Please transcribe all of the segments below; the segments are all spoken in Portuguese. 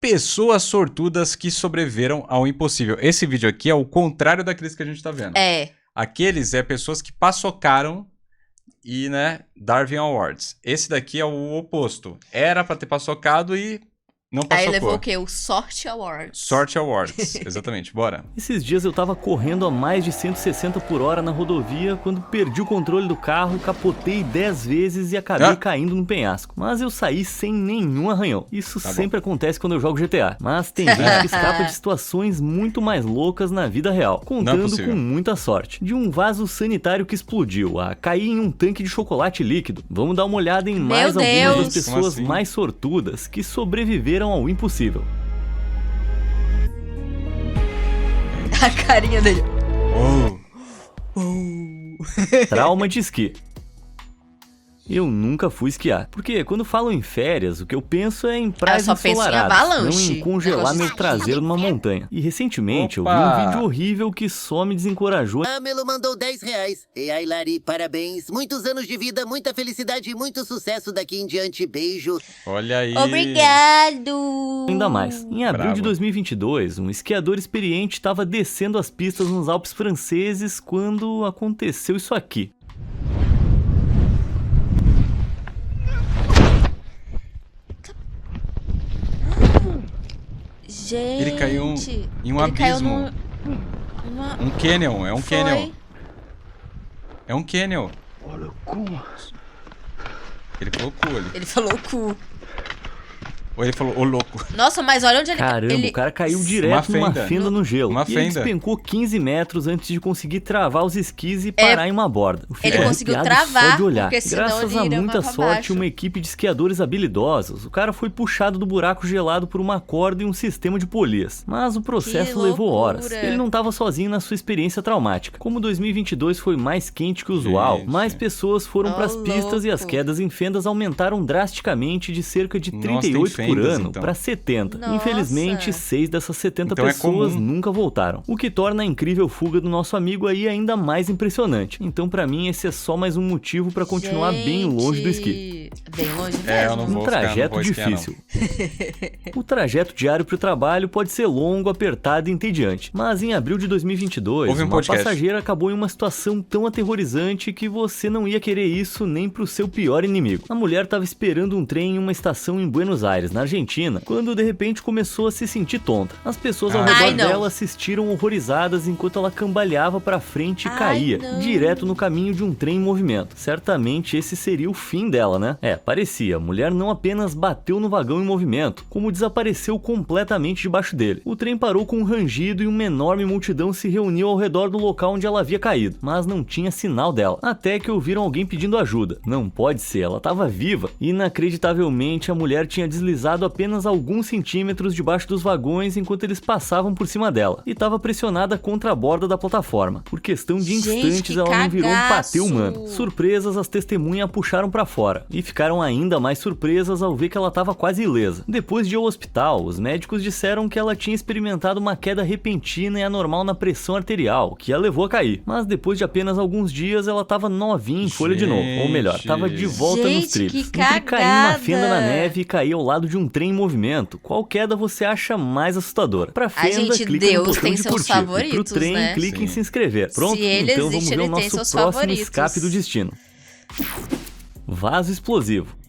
Pessoas sortudas que sobreviveram ao impossível. Esse vídeo aqui é o contrário daqueles que a gente tá vendo. É. Aqueles é pessoas que paçocaram e, né, Darwin Awards. Esse daqui é o oposto. Era pra ter paçocado e não paçocou. Aí levou o quê? O Sorte Awards. Sorte Awards, exatamente. Bora. Esses dias eu tava correndo a mais de 160 por hora na rodovia quando perdi o controle do carro, capotei 10 vezes e acabei caindo no penhasco. Mas eu saí sem nenhum arranhão. Isso sempre acontece quando eu jogo GTA. Mas tem gente que escapa de situações muito mais loucas na vida real, contando com muita sorte. De um vaso sanitário que explodiu, a cair em um tanque de chocolate líquido. Vamos dar uma olhada em mais algumas das pessoas mais sortudas que sobreviveram ao impossível. A carinha dele. Trauma de esqui. Eu nunca fui esquiar, porque quando falam em férias, o que eu penso é em praias ensolaradas, não em congelar meu traseiro numa montanha. E recentemente eu vi um vídeo horrível que só me desencorajou. A Melo mandou R$10. E aí, Lari, parabéns. Muitos anos de vida, muita felicidade e muito sucesso daqui em diante. Beijo. Olha aí. Obrigado. Ainda mais. Em abril de 2022, um esquiador experiente estava descendo as pistas nos Alpes franceses quando aconteceu isso aqui. Gente, Ele caiu em um abismo. Um canyon, é um canyon. É um canyon. Olha como. Ele falou cu ali. Ele falou cu. Ou ele falou, ô louco. Nossa, mas olha onde ele... Caramba, o cara caiu direto numa fenda no gelo. Uma Ele despencou 15 metros antes de conseguir travar os esquis e parar em uma borda. Ele conseguiu travar, só de olhar. porque senão Graças ele a iria muita pra sorte baixo. e uma equipe de esquiadores habilidosos, o cara foi puxado do buraco gelado por uma corda e um sistema de polias. Mas o processo levou horas. Ele não estava sozinho na sua experiência traumática. Como 2022 foi mais quente que o usual, mais pessoas foram para as pistas e as quedas em fendas aumentaram drasticamente de cerca de 38 por ano para 70. Nossa. Infelizmente, 6 dessas 70 Então pessoas nunca voltaram. O que torna a incrível fuga do nosso amigo aí ainda mais impressionante. Então, pra mim, esse é só mais um motivo pra continuar bem longe do esqui. Bem longe mesmo. Eu não vou Um trajeto difícil. O trajeto diário pro trabalho pode ser longo, apertado e entediante. Mas em abril de 2022, uma passageira acabou em uma situação tão aterrorizante que você não ia querer isso nem pro seu pior inimigo. A mulher estava esperando um trem em uma estação em Buenos Aires, na Argentina, quando de repente começou a se sentir tonta. As pessoas ao redor dela assistiram horrorizadas enquanto ela cambaleava pra frente e caía, direto no caminho de um trem em movimento. Certamente esse seria o fim dela, né? Parecia. A mulher não apenas bateu no vagão em movimento, como desapareceu completamente debaixo dele. O trem parou com um rangido e uma enorme multidão se reuniu ao redor do local onde ela havia caído, mas não tinha sinal dela. Até que ouviram alguém pedindo ajuda. Não pode ser, ela estava viva. Inacreditavelmente, a mulher tinha deslizado apenas alguns centímetros debaixo dos vagões enquanto eles passavam por cima dela, e estava pressionada contra a borda da plataforma. Por questão de instantes, ela não virou um patê humano. Surpresas, as testemunhas a puxaram para fora, e ficaram ainda mais surpresas ao ver que ela estava quase ilesa. Depois de ir ao hospital, os médicos disseram que ela tinha experimentado uma queda repentina e anormal na pressão arterial, que a levou a cair. Mas depois de apenas alguns dias, ela estava novinha em folha de novo. Ou melhor, estava de volta nos trilhos. Entre cair na fenda na neve e cair ao lado de um trem em movimento, qual queda você acha mais assustadora? Pra fenda, clica no botão de curtir. E pro trem, clique em se inscrever. Pronto? Então vamos ver o nosso próximo escape do destino. Vaso explosivo.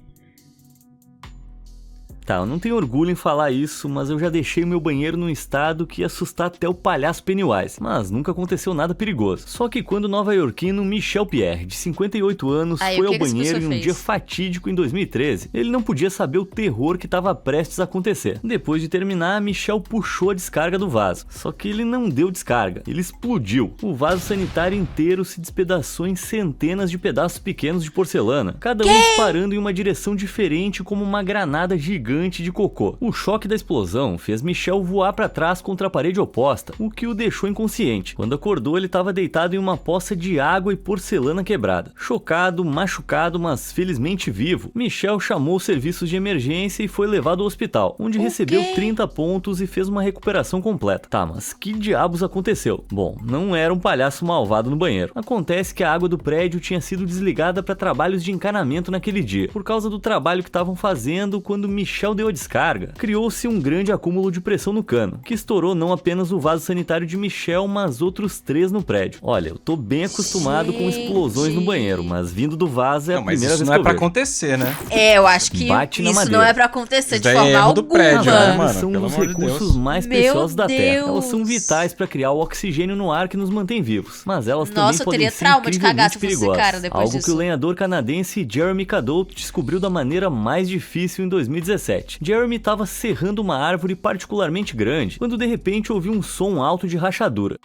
Tá, eu não tenho orgulho em falar isso, mas eu já deixei o meu banheiro num estado que ia assustar até o palhaço Pennywise, mas nunca aconteceu nada perigoso. Só que quando o nova-iorquino Michel Pierre, de 58 anos, foi ao banheiro em um dia fatídico em 2013, ele não podia saber o terror que estava prestes a acontecer. Depois de terminar, Michel puxou a descarga do vaso, só que ele não deu descarga, ele explodiu. O vaso sanitário inteiro se despedaçou em centenas de pedaços pequenos de porcelana, cada um disparando em uma direção diferente como uma granada gigante de cocô. O choque da explosão fez Michel voar para trás contra a parede oposta, o que o deixou inconsciente. Quando acordou, ele estava deitado em uma poça de água e porcelana quebrada. Chocado, machucado, mas felizmente vivo, Michel chamou os serviços de emergência e foi levado ao hospital, onde recebeu 30 pontos e fez uma recuperação completa. Tá, mas que diabos aconteceu? Bom, não era um palhaço malvado no banheiro. Acontece que a água do prédio tinha sido desligada para trabalhos de encanamento naquele dia, por causa do trabalho que estavam fazendo quando Michel Michelle deu a descarga, criou-se um grande acúmulo de pressão no cano, que estourou não apenas o vaso sanitário de Michelle, mas outros 3 no prédio. Olha, eu tô bem acostumado com explosões no banheiro, mas vindo do vaso é a primeira vez que eu vejo. Mas isso não é pra acontecer, né? Eu acho que Bate na isso madeira. não é pra acontecer Isso de daí é forma erro do alguma. prédio, né, mano? São Pelo os amor de recursos Deus. mais Meu preciosos da Terra. Deus. Elas são vitais para criar o oxigênio no ar que nos mantém vivos. Mas elas Nossa, também eu podem teria ser trauma de cagar incrivelmente se eu fosse perigosas. cara depois Algo disso. que o lenhador canadense Jeremy Cadot descobriu da maneira mais difícil em 2017. Jeremy estava serrando uma árvore particularmente grande, quando de repente ouviu um som alto de rachadura.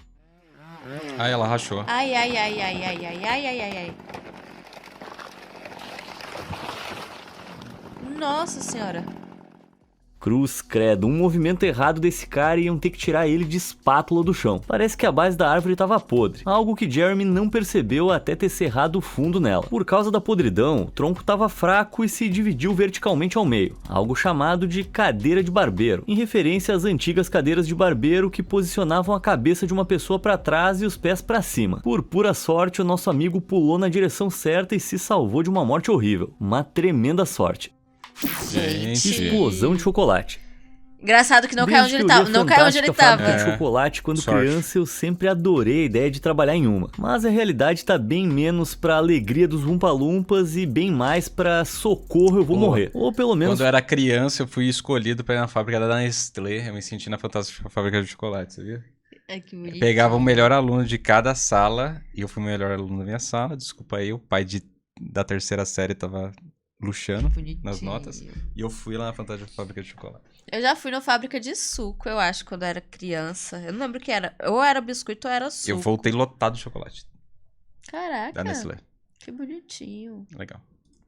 Aí ela rachou. Ai, ai, ai, ai, ai, ai, ai, ai, ai, ai. Nossa senhora. Cruz, credo, um movimento errado desse cara e iam ter que tirar ele de espátula do chão. Parece que a base da árvore estava podre, algo que Jeremy não percebeu até ter serrado o fundo nela. Por causa da podridão, o tronco estava fraco e se dividiu verticalmente ao meio, algo chamado de cadeira de barbeiro, em referência às antigas cadeiras de barbeiro que posicionavam a cabeça de uma pessoa para trás e os pés para cima. Por pura sorte, o nosso amigo pulou na direção certa e se salvou de uma morte horrível. Uma tremenda sorte. Gente. Explosão de chocolate. Engraçado que não caiu onde Desde ele que eu tava. vi Não a caiu onde ele fantástica tava. fábrica de chocolate quando Sorte. criança, eu sempre adorei a ideia de trabalhar em uma. Mas a realidade tá bem menos pra alegria dos Lumpa-Lumpas e bem mais pra socorro, eu vou morrer. Ou pelo menos Quando eu era criança, eu fui escolhido pra ir na fábrica da Nestlé. Eu me senti na fantástica fábrica de chocolate, sabia? Ai, que bonito. Pegava o melhor aluno de cada sala, e eu fui o melhor aluno da minha sala. Desculpa aí, o pai da terceira série tava luxando Bonitinho. nas notas. E eu fui lá na fantástica fábrica de chocolate. Eu já fui na fábrica de suco, eu acho, quando eu era criança. Eu não lembro o que era. Ou era biscoito ou era suco. Eu voltei lotado de chocolate Caraca, da Nestlé. que bonitinho. Legal.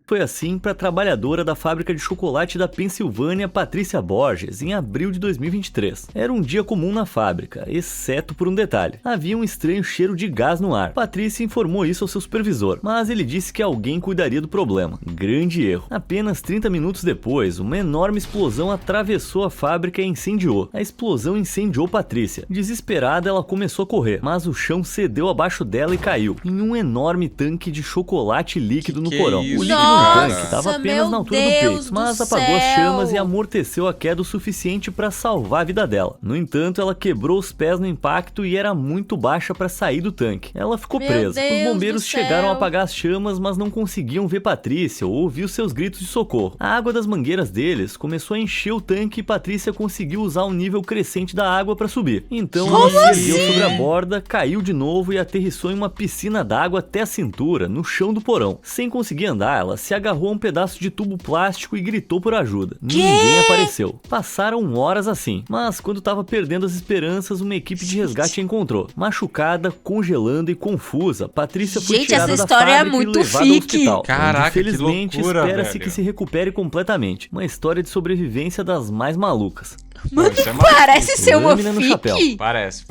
foi assim para a trabalhadora da fábrica de chocolate da Pensilvânia, Patrícia Borges, em abril de 2023. Era um dia comum na fábrica, exceto por um detalhe. Havia um estranho cheiro de gás no ar. Patrícia informou isso ao seu supervisor, mas ele disse que alguém cuidaria do problema. Grande erro. Apenas 30 minutos depois, uma enorme explosão atravessou a fábrica e incendiou. A explosão incendiou Patrícia. Desesperada, ela começou a correr, mas o chão cedeu abaixo dela e caiu em um enorme tanque de chocolate líquido no Que porão. isso, O líquido no cara? tanque estava apenas meu na altura do Deus peito, do mas apagou as céu. chamas e amorteceu a queda o suficiente para salvar a vida dela. No entanto, ela quebrou os pés no impacto e era muito baixa para sair do tanque. Ela ficou Meu presa. Deus Os bombeiros do céu. chegaram a apagar as chamas, mas não conseguiam ver Patrícia ou ouvir os seus gritos de socorro. A água das mangueiras deles começou a encher o tanque e Patrícia conseguiu usar o nível crescente da água para subir. Então ela se ergueu sobre a borda, caiu de novo e aterrissou em uma piscina d'água até a cintura, no chão do porão. Sem conseguir andar, ela se agarrou a um pedaço de tubo plástico e gritou por ajuda. Ninguém apareceu. Passaram horas assim, mas quando estava perdendo as esperanças, uma equipe de resgate a encontrou. Machucada, congelando e confusa, Patrícia foi Gente, tirada essa da história é fábrica e muito levada ao fique. hospital. Caraca, onde, felizmente, que loucura, espera-se velho. que se recupere completamente. Uma história de sobrevivência das mais malucas. Mano, Isso é parece ser uma Lâmina no chapéu. fique. Parece.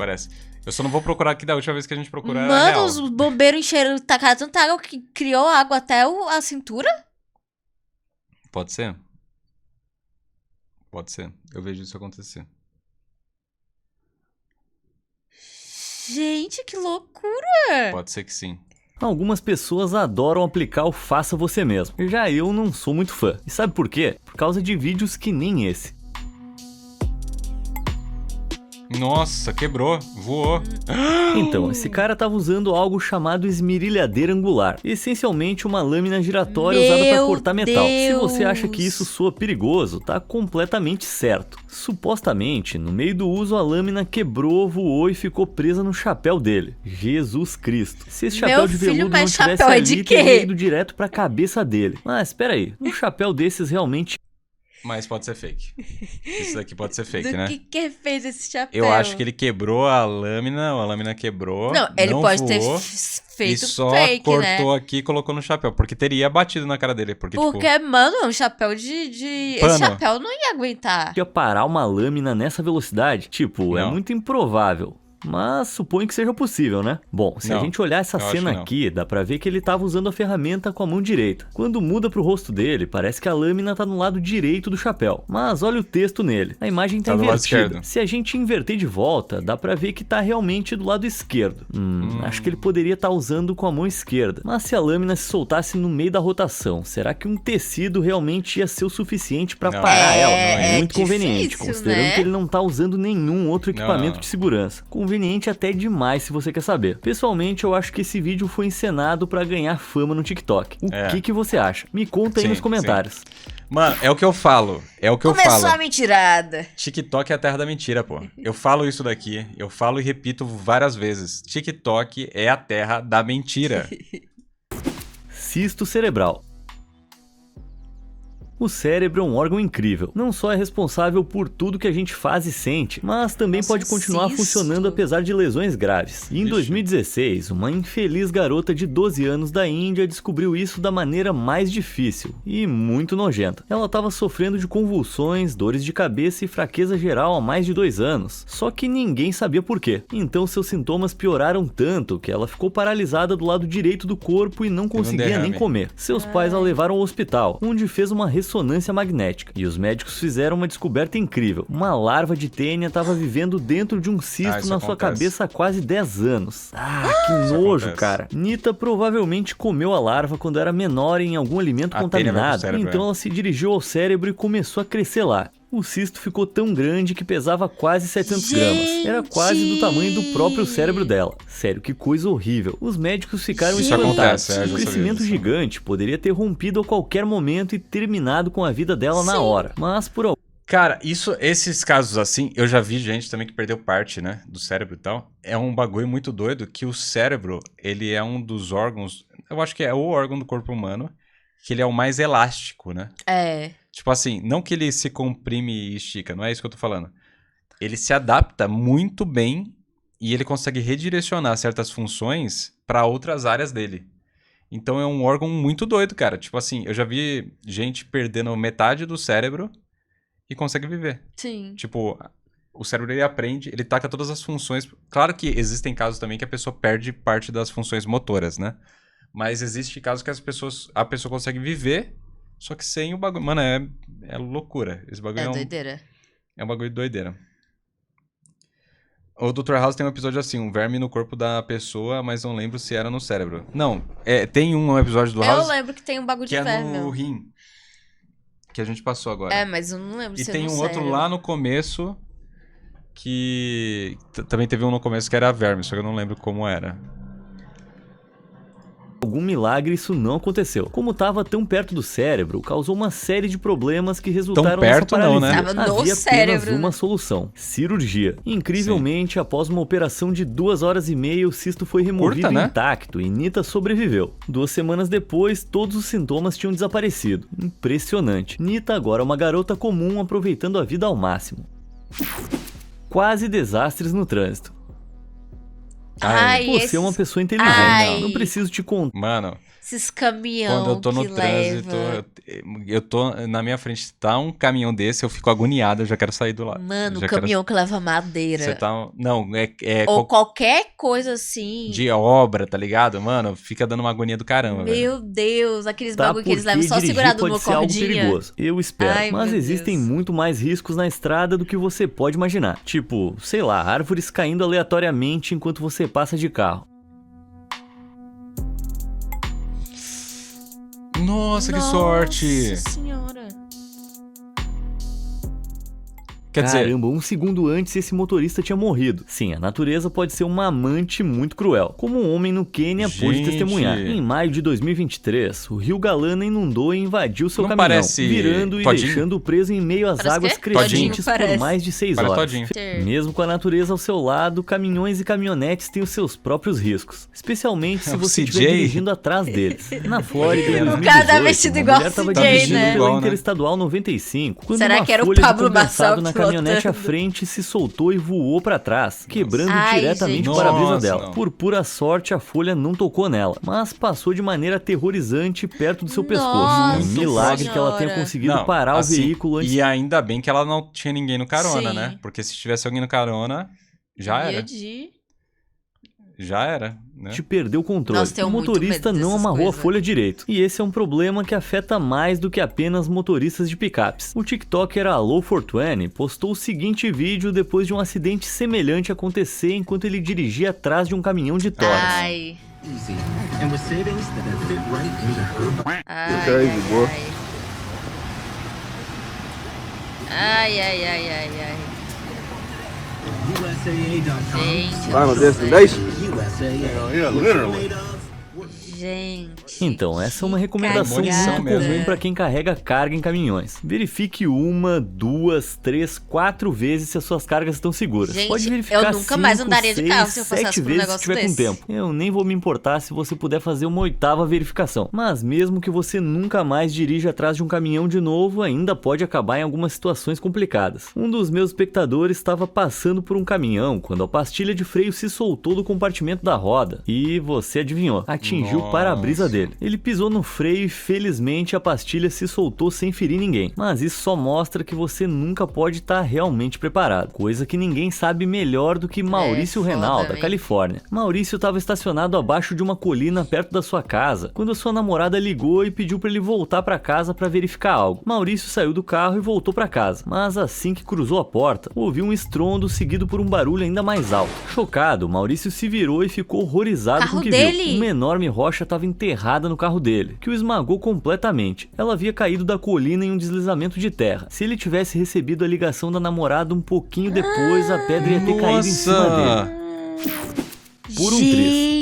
Eu só não vou procurar aqui da última vez que a gente procurou. era Mano, real. os bombeiros encheram, tacaram tanta água que criou água até a cintura? Pode ser? Pode ser. Eu vejo isso acontecer. Gente, que loucura. Pode ser que sim. Algumas pessoas adoram aplicar o faça você mesmo. Já eu não sou muito fã. E sabe por quê? Por causa de vídeos que nem esse. Nossa, quebrou. Voou. Então, esse cara tava usando algo chamado esmerilhadeira angular, essencialmente uma lâmina giratória usada para Meu cortar metal. Se você Deus. acha que isso soa perigoso, tá completamente certo. Supostamente, no meio do uso, a lâmina quebrou, voou e ficou presa no chapéu dele. Jesus Cristo. Se esse Meu chapéu de filho, veludo não mas tivesse chapéu é de ali, quê? teria ido direto pra cabeça dele. Mas espera aí, um chapéu desses realmente Mas pode ser fake. Isso daqui pode ser fake, Do né? que fez esse chapéu? Eu acho que ele quebrou a lâmina quebrou. Não, ele pode ter voou, feito e só fake, cortou né? aqui e colocou no chapéu. Porque teria batido na cara dele. Porque, Porque, mano, é um chapéu de... Pano. Esse chapéu não ia aguentar. ia parar uma lâmina nessa velocidade? Tipo, é Não. muito improvável. Mas suponho que seja possível, né? Bom, se a gente olhar essa cena aqui, dá pra ver que ele tava usando a ferramenta com a mão direita. Quando muda pro rosto dele, parece que a lâmina tá no lado direito do chapéu. Mas olha o texto nele. A imagem tá invertida. Se a gente inverter de volta, dá pra ver que tá realmente do lado esquerdo. Acho que ele poderia estar usando com a mão esquerda. Mas se a lâmina se soltasse no meio da rotação, será que um tecido realmente ia ser o suficiente pra parar ela? É muito conveniente, considerando que ele não tá usando nenhum outro equipamento de segurança. Conveniente até demais se você quer saber. Pessoalmente, eu acho que esse vídeo foi encenado pra ganhar fama no TikTok. O que você acha? Me conta aí nos comentários. Mano, é o que eu falo. Começou a mentirada. TikTok é a terra da mentira, pô. Eu falo isso daqui, eu falo e repito várias vezes. TikTok é a terra da mentira. Cisto cerebral. O cérebro é um órgão incrível. Não só é responsável por tudo que a gente faz e sente, mas também pode continuar funcionando apesar de lesões graves. E em 2016, uma infeliz garota de 12 anos da Índia descobriu isso da maneira mais difícil e muito nojenta. Ela estava sofrendo de convulsões, dores de cabeça e fraqueza geral há mais de 2 anos. Só que ninguém sabia por quê. Então seus sintomas pioraram tanto que ela ficou paralisada do lado direito do corpo e não conseguia nem comer. Seus pais a levaram ao hospital, onde fez uma ressonância magnética. E os médicos fizeram uma descoberta incrível. Uma larva de tênia estava vivendo dentro de um cisto na sua cabeça há quase 10 anos. Que nojo, cara. Nita provavelmente comeu a larva quando era menor em algum alimento contaminado. Então ela se dirigiu ao cérebro e começou a crescer lá. O cisto ficou tão grande que pesava quase 700 gramas. Era quase do tamanho do próprio cérebro dela. Sério, que coisa horrível. Os médicos ficaram espantados. Um crescimento gigante poderia ter rompido a qualquer momento e terminado com a vida dela na hora. Mas por algum... Cara, esses casos assim, eu já vi gente também que perdeu parte, né, do cérebro e tal. É um bagulho muito doido que o cérebro, ele é um dos órgãos, eu acho que é o órgão do corpo humano, que ele é o mais elástico, né? Tipo assim, não que ele se comprime e estica, não é isso que eu tô falando. Ele se adapta muito bem e ele consegue redirecionar certas funções para outras áreas dele. Então é um órgão muito doido, cara. Tipo assim, eu já vi gente perdendo metade do cérebro e consegue viver. Sim. Tipo, o cérebro ele aprende, ele taca todas as funções. Claro que existem casos também que a pessoa perde parte das funções motoras, né? Mas existe casos que a pessoa consegue viver, só que sem o bagulho. Mano, é loucura. Esse bagulho é doideira. É um bagulho de doideira. O Dr. House tem um episódio assim, um verme no corpo da pessoa, mas não lembro se era no cérebro. Não, tem um episódio do House... Eu lembro que tem um bagulho de verme. Que é no rim. Que a gente passou agora. Mas eu não lembro se é no cérebro. E tem um outro cérebro. lá no começo, que... Também teve um no começo que era verme, só que eu não lembro como era. Algum milagre isso não aconteceu. Como estava tão perto do cérebro, causou uma série de problemas que resultaram nessa paralisia. Não, né? Havia apenas uma solução: cirurgia. Incrivelmente, após uma operação de 2 horas e meia, o cisto foi removido intacto e Nita sobreviveu. 2 semanas depois, todos os sintomas tinham desaparecido. Impressionante. Nita agora é uma garota comum aproveitando a vida ao máximo. Desastres no trânsito. Você é uma pessoa inteligente. Não preciso te contar. Mano, esses caminhões. Quando eu tô no trânsito, eu tô na minha frente, tá um caminhão desse, eu fico agoniado, eu já quero sair do lado. Mano, caminhão que leva madeira. Você tá. Não, ou qualquer coisa assim. De obra, tá ligado? Mano, fica dando uma agonia do caramba, Meu Deus, aqueles bagulho que eles levam só segurado numa cordinha. Algo perigoso, eu espero. Mas existem muito mais riscos na estrada do que você pode imaginar. Tipo, sei lá, árvores caindo aleatoriamente enquanto você passa de carro. Nossa, que sorte! Nossa senhora! Caramba, 1 segundo antes esse motorista tinha morrido. Sim, a natureza pode ser uma amante muito cruel, como um homem no Quênia pôde testemunhar. Em maio de 2023, o rio Galana inundou e invadiu seu caminhão, virando e deixando preso em meio às águas crescentes por mais de 6 horas. Mesmo com a natureza ao seu lado, caminhões e caminhonetes têm os seus próprios riscos, especialmente se você estiver dirigindo atrás deles. Na Flórida, em 2018, uma mulher estava dirigindo pela Interestadual 95, quando uma folha de condensado na caminhonete à frente se soltou e voou pra trás, quebrando diretamente o para-brisa dela. Por pura sorte, a folha não tocou nela, mas passou de maneira aterrorizante perto do seu pescoço. Um milagre que ela tenha conseguido parar o veículo antes. E ainda bem que ela não tinha ninguém no carona, né? Porque se tivesse alguém no carona, Já era. De... Já era, né? Te perdeu o controle. Nossa, O motorista não amarrou a folha direito. E esse é um problema que afeta mais do que apenas motoristas de picapes. O TikToker Allo420 postou o seguinte vídeo depois de um acidente semelhante acontecer enquanto ele dirigia atrás de um caminhão de torres. Ai. Ai. Gente. Final destination? Yeah, literally. Gente. Então, essa é uma recomendação muito comum para quem carrega carga em caminhões. Verifique 1, 2, 3, 4 vezes se as suas cargas estão seguras. Gente, pode verificar eu nunca mais andaria de carro se eu passasse por um negócio 7 vezes se tiver desse. com tempo. Eu nem vou me importar se você puder fazer uma 8ª verificação. Mas mesmo que você nunca mais dirija atrás de um caminhão de novo, ainda pode acabar em algumas situações complicadas. Um dos meus espectadores estava passando por um caminhão quando a pastilha de freio se soltou do compartimento da roda. E você adivinhou, atingiu o para-brisa dele. Ele pisou no freio e felizmente a pastilha se soltou sem ferir ninguém. Mas isso só mostra que você nunca pode estar realmente preparado. Coisa que ninguém sabe melhor do que Maurício Renal, da Califórnia. Maurício estava estacionado abaixo de uma colina perto da sua casa, quando a sua namorada ligou e pediu para ele voltar para casa para verificar algo. Maurício saiu do carro e voltou para casa, mas assim que cruzou a porta, ouviu um estrondo seguido por um barulho ainda mais alto. Chocado, Maurício se virou e ficou horrorizado com o que viu. Uma enorme rocha estava enterrada no carro dele, que o esmagou completamente. Ela havia caído da colina em um deslizamento de terra. Se ele tivesse recebido a ligação da namorada um pouquinho depois, a pedra ia ter caído em cima dele. Por um triz.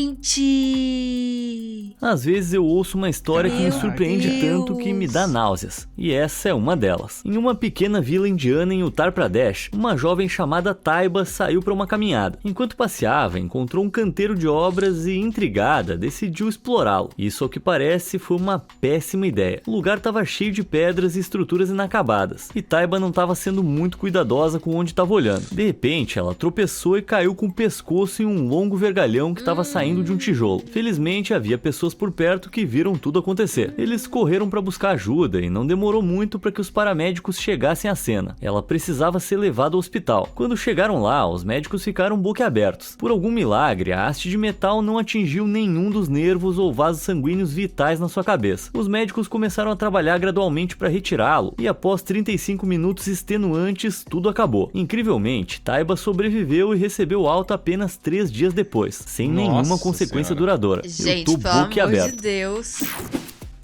Às vezes eu ouço uma história que me surpreende tanto que me dá náuseas. E essa é uma delas. Em uma pequena vila indiana em Uttar Pradesh, uma jovem chamada Taiba saiu para uma caminhada. Enquanto passeava, encontrou um canteiro de obras e, intrigada, decidiu explorá-lo. Isso, ao que parece, foi uma péssima ideia. O lugar estava cheio de pedras e estruturas inacabadas. E Taiba não estava sendo muito cuidadosa com onde estava olhando. De repente, ela tropeçou e caiu com o pescoço em um longo vergalhão que estava saindo de um tijolo. Felizmente, havia pessoas por perto que viram tudo acontecer. Eles correram para buscar ajuda e não demorou muito para que os paramédicos chegassem à cena. Ela precisava ser levada ao hospital. Quando chegaram lá, os médicos ficaram boquiabertos. Por algum milagre, a haste de metal não atingiu nenhum dos nervos ou vasos sanguíneos vitais na sua cabeça. Os médicos começaram a trabalhar gradualmente para retirá-lo e após 35 minutos extenuantes, tudo acabou. Incrivelmente, Taiba sobreviveu e recebeu alta apenas 3 dias depois, sem nenhuma consequência duradoura. Gente, Eu tô boquiaberto. de Deus.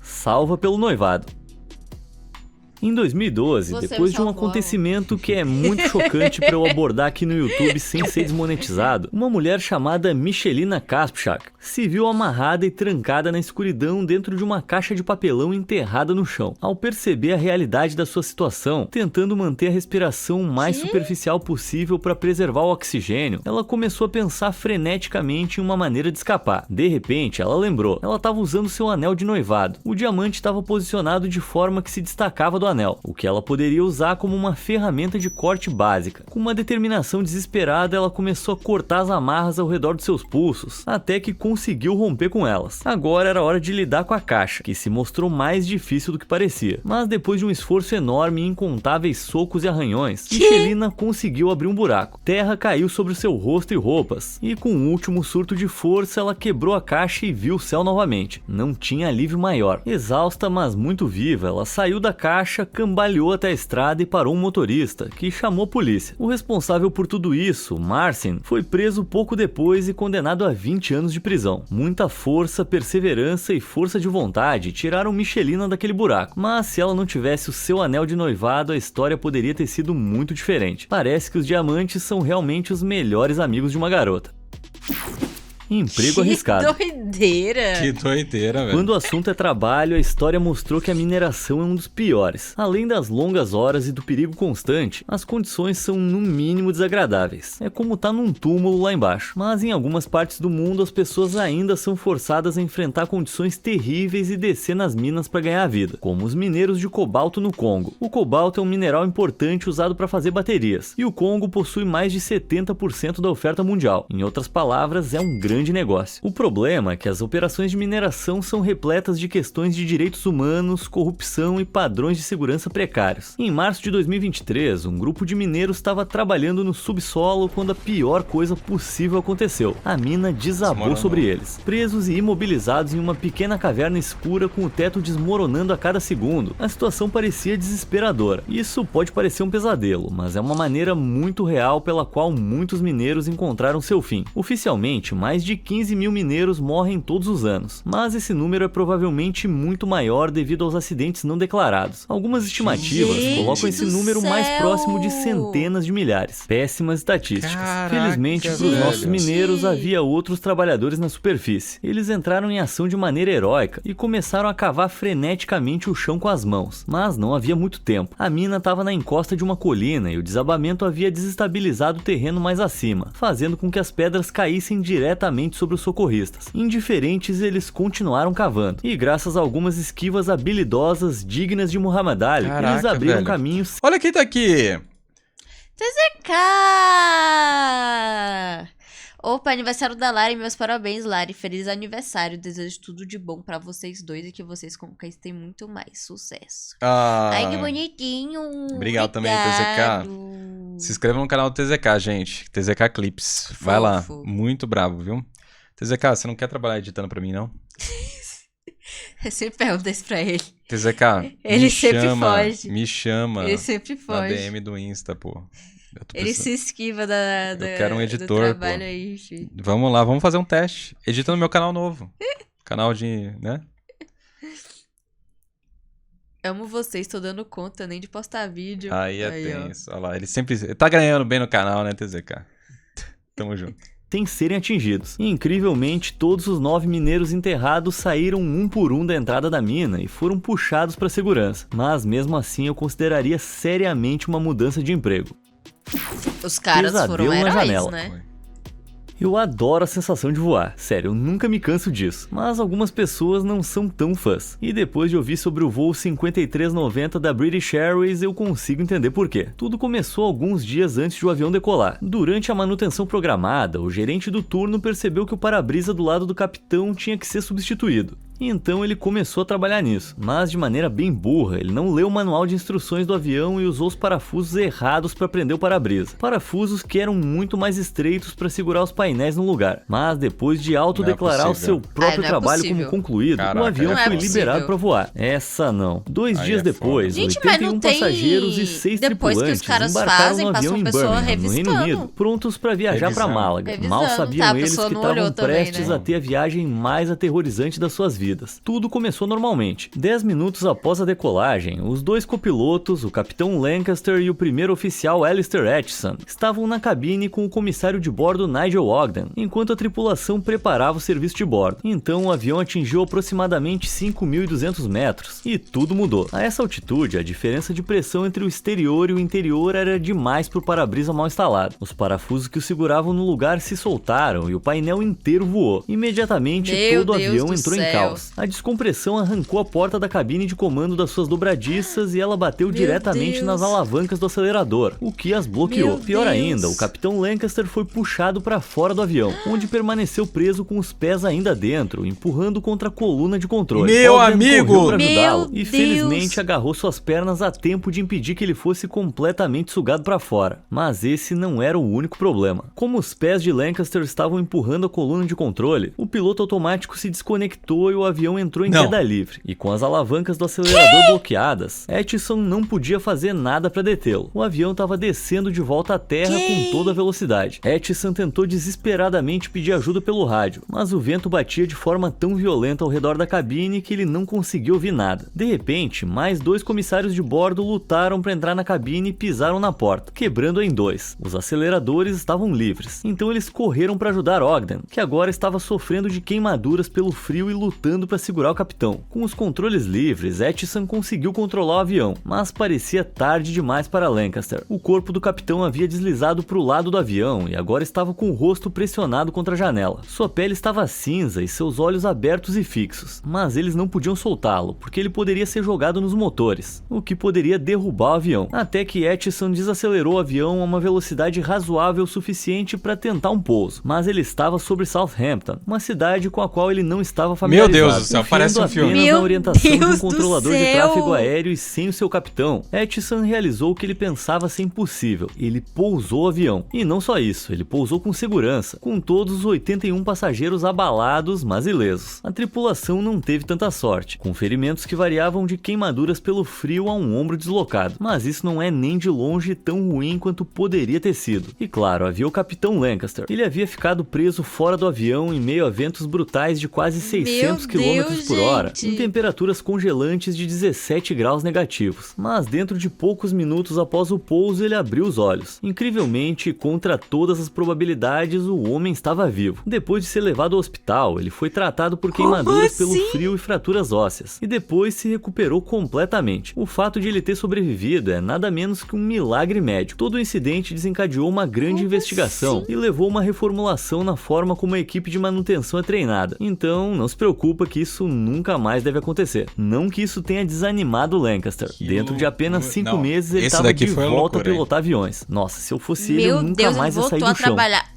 Salva pelo noivado. Em 2012, depois de um acontecimento que é muito chocante para eu abordar aqui no YouTube sem ser desmonetizado, uma mulher chamada Michelina Kaspchak se viu amarrada e trancada na escuridão dentro de uma caixa de papelão enterrada no chão. Ao perceber a realidade da sua situação, tentando manter a respiração o mais superficial possível para preservar o oxigênio, ela começou a pensar freneticamente em uma maneira de escapar. De repente, ela lembrou, ela estava usando seu anel de noivado. O diamante estava posicionado de forma que se destacava do anel, o que ela poderia usar como uma ferramenta de corte básica. Com uma determinação desesperada, ela começou a cortar as amarras ao redor de seus pulsos, até que conseguiu romper com elas. Agora era hora de lidar com a caixa, que se mostrou mais difícil do que parecia. Mas depois de um esforço enorme e incontáveis socos e arranhões, Michelina conseguiu abrir um buraco. Terra caiu sobre o seu rosto e roupas, e com um último surto de força, ela quebrou a caixa e viu o céu novamente. Não tinha alívio maior. Exausta, mas muito viva, ela saiu da caixa, cambaleou até a estrada e parou um motorista, que chamou a polícia. O responsável por tudo isso, Marcin, foi preso pouco depois e condenado a 20 anos de prisão. Muita força, perseverança e força de vontade tiraram Michelina daquele buraco, mas se ela não tivesse o seu anel de noivado, a história poderia ter sido muito diferente. Parece que os diamantes são realmente os melhores amigos de uma garota. Emprego arriscado. Que doideira! Que doideira, velho. Quando o assunto é trabalho, a história mostrou que a mineração é um dos piores. Além das longas horas e do perigo constante, as condições são no mínimo desagradáveis. É como estar num túmulo lá embaixo. Mas em algumas partes do mundo, as pessoas ainda são forçadas a enfrentar condições terríveis e descer nas minas para ganhar a vida, como os mineiros de cobalto no Congo. O cobalto é um mineral importante usado para fazer baterias, e o Congo possui mais de 70% da oferta mundial. Em outras palavras, é um grande negócio. O problema é que as operações de mineração são repletas de questões de direitos humanos, corrupção e padrões de segurança precários. Em março de 2023, um grupo de mineiros estava trabalhando no subsolo quando a pior coisa possível aconteceu. A mina desabou sobre eles, presos e imobilizados em uma pequena caverna escura com o teto desmoronando a cada segundo. A situação parecia desesperadora. Isso pode parecer um pesadelo, mas é uma maneira muito real pela qual muitos mineiros encontraram seu fim. Oficialmente, mais de 15 mil mineiros morrem todos os anos, mas esse número é provavelmente muito maior devido aos acidentes não declarados. Algumas estimativas colocam esse número mais próximo de centenas de milhares. Péssimas estatísticas. Caraca, felizmente, para os nossos mineiros havia outros trabalhadores na superfície. Eles entraram em ação de maneira heróica e começaram a cavar freneticamente o chão com as mãos, mas não havia muito tempo. A mina estava na encosta de uma colina e o desabamento havia desestabilizado o terreno mais acima, fazendo com que as pedras caíssem diretamente sobre os socorristas. Indiferentes, eles continuaram cavando, e graças a algumas esquivas habilidosas dignas de Muhammad Ali, eles abriram caminhos. Olha quem tá aqui! TZK! Opa, aniversário da Lari, meus parabéns, Lari. Feliz aniversário. Desejo tudo de bom pra vocês dois e que vocês conquistem muito mais sucesso. Ai, que bonitinho. Obrigado também, TZK. Se inscreva no canal do TZK, gente. TZK Clips. Vai lá. Muito bravo, viu? TZK, você não quer trabalhar editando pra mim, não? Eu sempre pergunto isso pra ele. TZK, ele sempre foge. Me chama. Ele sempre foge. Na DM do Insta, pô. Ele se esquiva eu quero um editor, do trabalho aí, filho. Vamos lá, vamos fazer um teste. Edita no meu canal novo. Canal de, né? Amo vocês, tô dando conta nem de postar vídeo. Aí tenso. Olha lá, ele sempre tá ganhando bem no canal, né, TZK? Tamo junto. Sem serem atingidos. E, incrivelmente, todos os 9 mineiros enterrados saíram um por um da entrada da mina e foram puxados para segurança. Mas mesmo assim eu consideraria seriamente uma mudança de emprego. Os caras foram heróis, né? Eu adoro a sensação de voar, sério, eu nunca me canso disso, mas algumas pessoas não são tão fãs. E depois de ouvir sobre o voo 5390 da British Airways, eu consigo entender por quê. Tudo começou alguns dias antes de o avião decolar. Durante a manutenção programada, o gerente do turno percebeu que o para-brisa do lado do capitão tinha que ser substituído. Então ele começou a trabalhar nisso, mas de maneira bem burra, ele não leu o manual de instruções do avião e usou os parafusos errados para prender o para-brisa. Parafusos que eram muito mais estreitos para segurar os painéis no lugar. Mas depois de autodeclarar o seu próprio trabalho como concluído, o avião foi liberado para voar. Essa não. 2 dias depois, 81 passageiros e 6 tripulantes embarcaram no avião em Birmingham, no Reino Unido, prontos para viajar para Málaga. Mal sabiam eles que estavam prestes a ter a viagem mais aterrorizante das suas vidas. Tudo começou normalmente. 10 minutos após a decolagem, os 2 copilotos, o capitão Lancaster e o primeiro oficial Alistair Atchison, estavam na cabine com o comissário de bordo Nigel Ogden, enquanto a tripulação preparava o serviço de bordo. Então o avião atingiu aproximadamente 5.200 metros, e tudo mudou. A essa altitude, a diferença de pressão entre o exterior e o interior era demais para o para-brisa mal instalado. Os parafusos que o seguravam no lugar se soltaram e o painel inteiro voou. Imediatamente, todo o avião entrou em caos. A descompressão arrancou a porta da cabine de comando das suas dobradiças e ela bateu diretamente nas alavancas do acelerador, o que as bloqueou. Pior ainda, o capitão Lancaster foi puxado para fora do avião, onde permaneceu preso com os pés ainda dentro, empurrando contra a coluna de controle. Meu amigo! Para ajudá-lo e felizmente agarrou suas pernas a tempo de impedir que ele fosse completamente sugado para fora. Mas esse não era o único problema. Como os pés de Lancaster estavam empurrando a coluna de controle, o piloto automático se desconectou e o avião entrou em queda livre, e com as alavancas do acelerador bloqueadas, Atchison não podia fazer nada para detê-lo. O avião estava descendo de volta à terra com toda a velocidade. Atchison tentou desesperadamente pedir ajuda pelo rádio, mas o vento batia de forma tão violenta ao redor da cabine que ele não conseguiu ouvir nada. De repente, mais 2 comissários de bordo lutaram para entrar na cabine e pisaram na porta, quebrando-a em 2. Os aceleradores estavam livres, então eles correram para ajudar Ogden, que agora estava sofrendo de queimaduras pelo frio e lutando lutando para segurar o capitão. Com os controles livres, Aitchison conseguiu controlar o avião, mas parecia tarde demais para Lancaster. O corpo do capitão havia deslizado para o lado do avião e agora estava com o rosto pressionado contra a janela. Sua pele estava cinza e seus olhos abertos e fixos, mas eles não podiam soltá-lo, porque ele poderia ser jogado nos motores, o que poderia derrubar o avião. Até que Aitchison desacelerou o avião a uma velocidade razoável o suficiente para tentar um pouso, mas ele estava sobre Southampton, uma cidade com a qual ele não estava familiarizado. Meu Deus do céu, parece um filme. Na orientação de um controlador de tráfego aéreo e sem o seu capitão, Aitchison realizou o que ele pensava ser impossível. Ele pousou o avião. E não só isso, ele pousou com segurança, com todos os 81 passageiros abalados, mas ilesos. A tripulação não teve tanta sorte, com ferimentos que variavam de queimaduras pelo frio a um ombro deslocado. Mas isso não é nem de longe tão ruim quanto poderia ter sido. E claro, havia o capitão Lancaster. Ele havia ficado preso fora do avião em meio a ventos brutais de quase 600 km por hora, em temperaturas congelantes de 17 graus negativos. Mas dentro de poucos minutos após o pouso, ele abriu os olhos. Incrivelmente, contra todas as probabilidades, o homem estava vivo. Depois de ser levado ao hospital, ele foi tratado por queimaduras pelo frio e fraturas ósseas, e depois se recuperou completamente. O fato de ele ter sobrevivido é nada menos que um milagre médico. Todo o incidente desencadeou uma grande investigação e levou a uma reformulação na forma como a equipe de manutenção é treinada. Então, não se preocupa que isso nunca mais deve acontecer. Não que isso tenha desanimado Lancaster. Dentro de apenas 5 meses, ele estava de volta a pilotar aviões. Nossa, se eu fosse ele, eu nunca mais ia sair do chão. Trabalhar.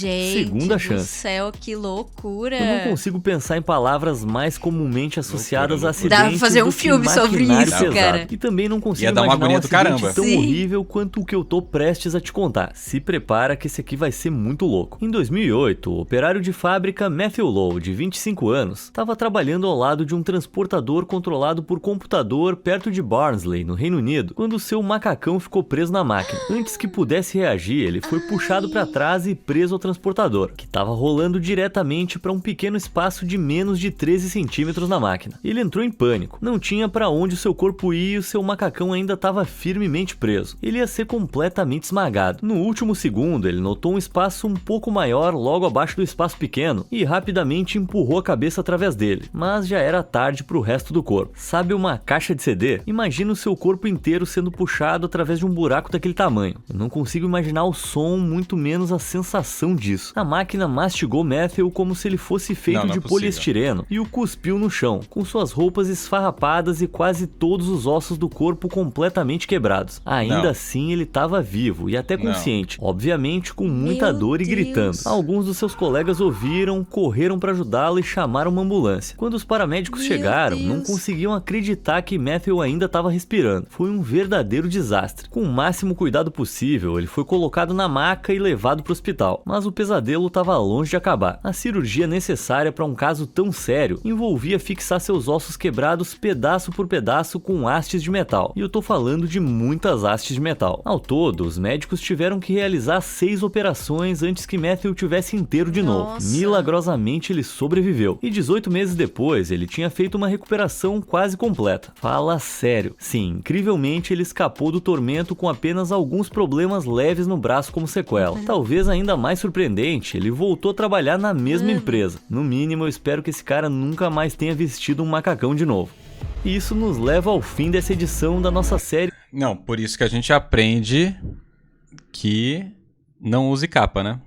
Gente Segunda chance. do céu, que loucura. Eu não consigo pensar em palavras mais comumente associadas a acidentes. Dá pra fazer um filme sobre isso, pesado. cara. E também não consigo Ia dar uma imaginar agonia um acidente tão horrível quanto o que eu tô prestes a te contar. Se prepara que esse aqui vai ser muito louco. Em 2008, o operário de fábrica Matthew Lowe, de 25 anos, estava trabalhando ao lado de um transportador controlado por computador perto de Barnsley, no Reino Unido, quando seu macacão ficou preso na máquina. Antes que pudesse reagir, ele foi puxado para trás e preso ao transportador, que estava rolando diretamente para um pequeno espaço de menos de 13 centímetros na máquina. Ele entrou em pânico. Não tinha para onde o seu corpo ir e o seu macacão ainda estava firmemente preso. Ele ia ser completamente esmagado. No último segundo, ele notou um espaço um pouco maior logo abaixo do espaço pequeno e rapidamente empurrou a cabeça através dele. Mas já era tarde para o resto do corpo. Sabe uma caixa de CD? Imagina o seu corpo inteiro sendo puxado através de um buraco daquele tamanho. Eu não consigo imaginar o som, muito menos a sensação disso. A máquina mastigou Matthew como se ele fosse feito de poliestireno e o cuspiu no chão, com suas roupas esfarrapadas e quase todos os ossos do corpo completamente quebrados. Ainda assim, ele estava vivo e até consciente, obviamente com muita dor e gritando. Alguns dos seus colegas ouviram, correram para ajudá-lo e chamaram uma ambulância. Quando os paramédicos chegaram, não conseguiam acreditar que Matthew ainda estava respirando. Foi um verdadeiro desastre. Com o máximo cuidado possível, ele foi colocado na maca e levado para o hospital. Mas o pesadelo estava longe de acabar. A cirurgia necessária para um caso tão sério envolvia fixar seus ossos quebrados pedaço por pedaço com hastes de metal. E eu tô falando de muitas hastes de metal. Ao todo, os médicos tiveram que realizar 6 operações antes que Matthew tivesse inteiro de novo. Milagrosamente ele sobreviveu. E 18 meses depois, ele tinha feito uma recuperação quase completa. Fala sério. Sim, incrivelmente ele escapou do tormento com apenas alguns problemas leves no braço como sequela. Talvez ainda mais surpreendente, ele voltou a trabalhar na mesma empresa. No mínimo, eu espero que esse cara nunca mais tenha vestido um macacão de novo. E isso nos leva ao fim dessa edição da nossa série. Não, por isso que a gente aprende que não use capa, né?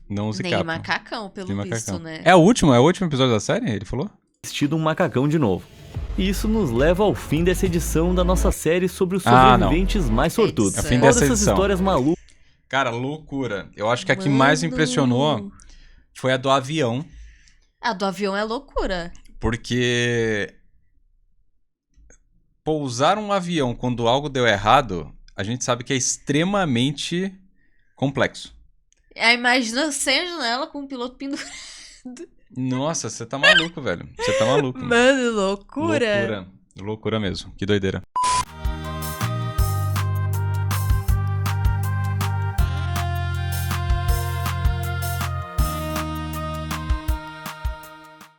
Não use capa. Nem macacão, pelo visto, né? É o último episódio da série, ele falou? Vestido um macacão de novo. E isso nos leva ao fim dessa edição da nossa série sobre os sobreviventes mais sortudos. É o fim dessa edição. Histórias malucas. Cara, loucura. Eu acho que a que mais me impressionou foi a do avião. A do avião é loucura. Porque pousar um avião quando algo deu errado, a gente sabe que é extremamente complexo. Imagina sem a janela com o piloto pendurado. Nossa, você tá maluco, velho. Você tá maluco. Mano, loucura. Loucura mesmo. Que doideira.